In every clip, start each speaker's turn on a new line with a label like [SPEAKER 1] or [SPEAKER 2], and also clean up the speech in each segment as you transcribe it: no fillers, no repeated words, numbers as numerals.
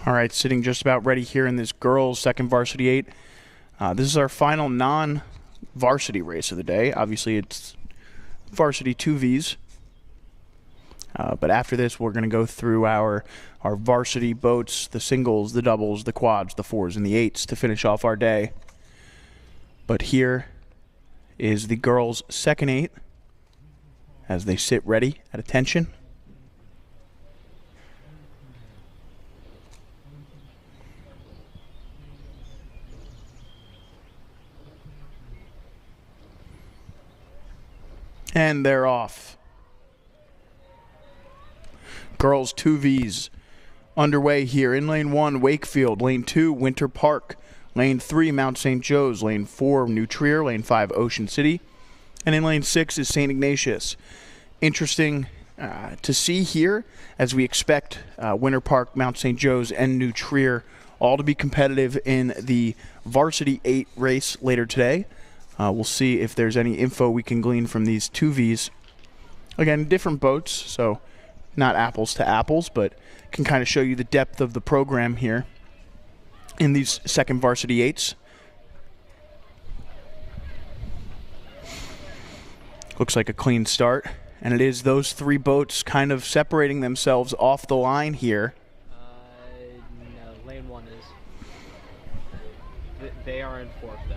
[SPEAKER 1] All right, sitting just about ready here in this girls' second varsity 8. This is our final non-varsity race of the day. Obviously, it's varsity 2Vs. But after this, we're going to go through our varsity boats, the singles, the doubles, the quads, the 4s, and the 8s to finish off our day. But here is the girls' second 8 as they sit ready at attention. And they're off. Girls 2Vs underway here. In lane 1, Wakefield. Lane 2, Winter Park. Lane 3, Mount St. Joe's. Lane 4, New Trier. Lane 5, Ocean City. And in lane 6 is St. Ignatius. Interesting to see here, as we expect Winter Park, Mount St. Joe's, and New Trier all to be competitive in the varsity 8 race later today. We'll see if there's any info we can glean from these 2Vs. Again, different boats, so not apples to apples, but can kind of show you the depth of the program here in these second varsity 8s. Looks like a clean start, and it is those 3 boats kind of separating themselves off the line here.
[SPEAKER 2] No, lane 1 is. They are in 4th, though.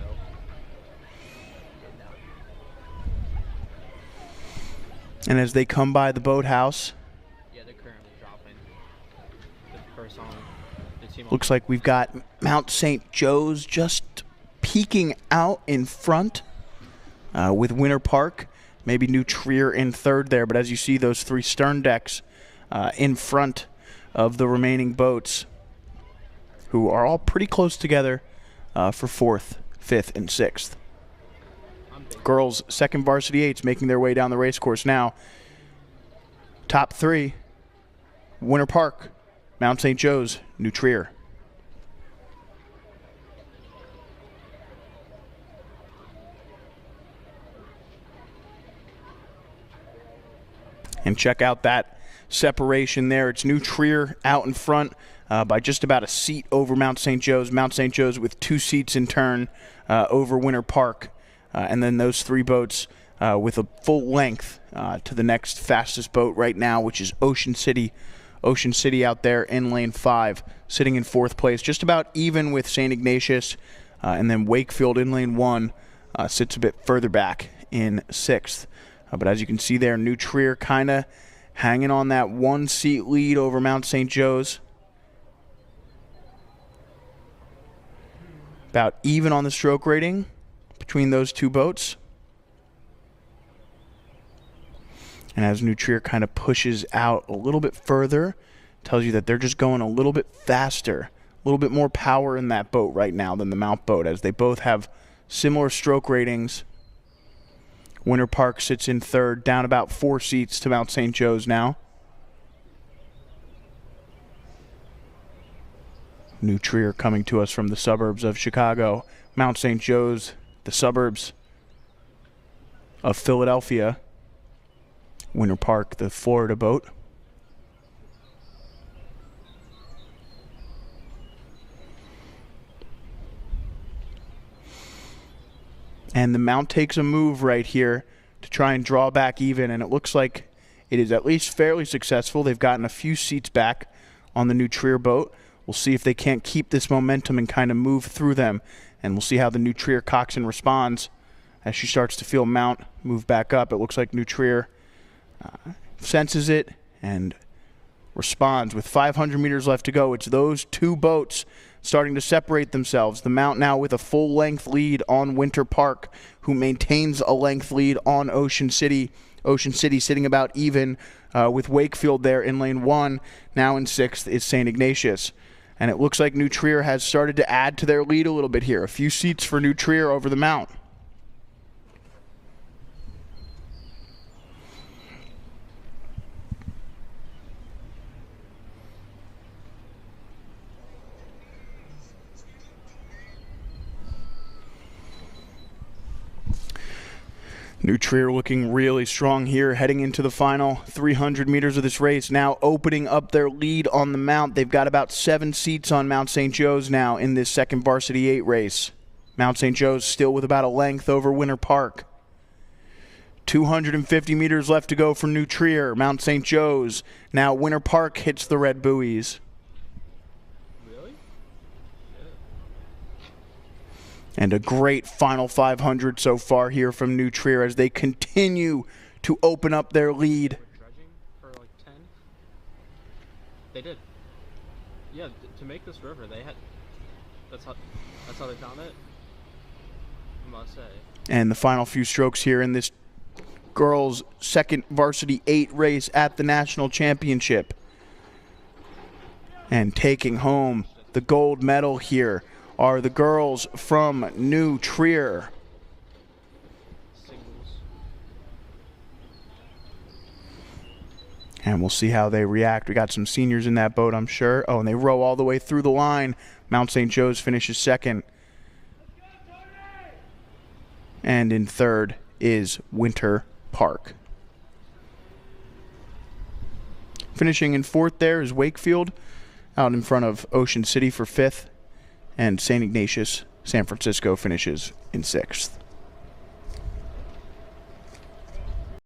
[SPEAKER 1] And as they come by the boathouse,
[SPEAKER 2] yeah, they're currently dropping. The first on the team.
[SPEAKER 1] Looks like we've got Mount St. Joe's just peeking out in front with Winter Park. Maybe New Trier in 3rd there, but as you see, those 3 stern decks in front of the remaining boats, who are all pretty close together for 4th, 5th, and 6th. Girls' second varsity 8s making their way down the race course now. Top 3, Winter Park, Mount St. Joe's, New Trier. And check out that separation there. It's New Trier out in front by just about a seat over Mount St. Joe's. Mount St. Joe's with 2 seats in turn over Winter Park. And then those 3 boats with a full length to the next fastest boat right now, which is Ocean City. Ocean City out there in lane 5, sitting in 4th place, just about even with St. Ignatius. And then Wakefield in lane 1 sits a bit further back in 6th. But as you can see there, New Trier kind of hanging on that 1-seat lead over Mount St. Joe's. About even on the stroke rating between those 2 boats. And as New Trier kind of pushes out a little bit further, tells you that they're just going a little bit faster, a little bit more power in that boat right now than the Mount boat, as they both have similar stroke ratings. Winter Park sits in 3rd, down about 4 seats to Mount St. Joe's now. New Trier coming to us from the suburbs of Chicago. Mount St. Joe's, the suburbs of Philadelphia. Winter Park, the Florida boat. And the Mount takes a move right here to try and draw back even, and it looks like it is at least fairly successful. They've gotten a few seats back on the New Trier boat. We'll see if they can't keep this momentum and kind of move through them. And we'll see how the New Trier coxswain responds as she starts to feel Mount move back up. It looks like New Trier senses it and responds. With 500 meters left to go, it's those 2 boats starting to separate themselves. The Mount now with a full-length lead on Winter Park, who maintains a length lead on Ocean City. Ocean City sitting about even with Wakefield there in lane 1. Now in 6th is St. Ignatius. And it looks like New Trier has started to add to their lead a little bit here. A few seats for New Trier over the Mount. New Trier looking really strong here, heading into the final 300 meters of this race. Now opening up their lead on the mount. They've got about 7 seats on Mount St. Joe's now in this second Varsity 8 race. Mount St. Joe's still with about a length over Winter Park. 250 meters left to go for New Trier. Mount St. Joe's. Now Winter Park hits the red buoys.
[SPEAKER 2] Really?
[SPEAKER 1] And a great final 500 so far here from New Trier as they continue to open up their lead.
[SPEAKER 2] We're dredging for like 10. They did. Yeah, to make this river, they had. That's how they found it. I must say.
[SPEAKER 1] And the final few strokes here in this girls' second Varsity 8 race at the National Championship. And taking home the gold medal here are the girls from New Trier.
[SPEAKER 2] Singles.
[SPEAKER 1] And we'll see how they react. We got some seniors in that boat, I'm sure. Oh, and they row all the way through the line. Mount St. Joe's finishes second. And in third is Winter Park. Finishing in fourth there is Wakefield, out in front of Ocean City for fifth. And St. Ignatius, San Francisco, finishes in sixth.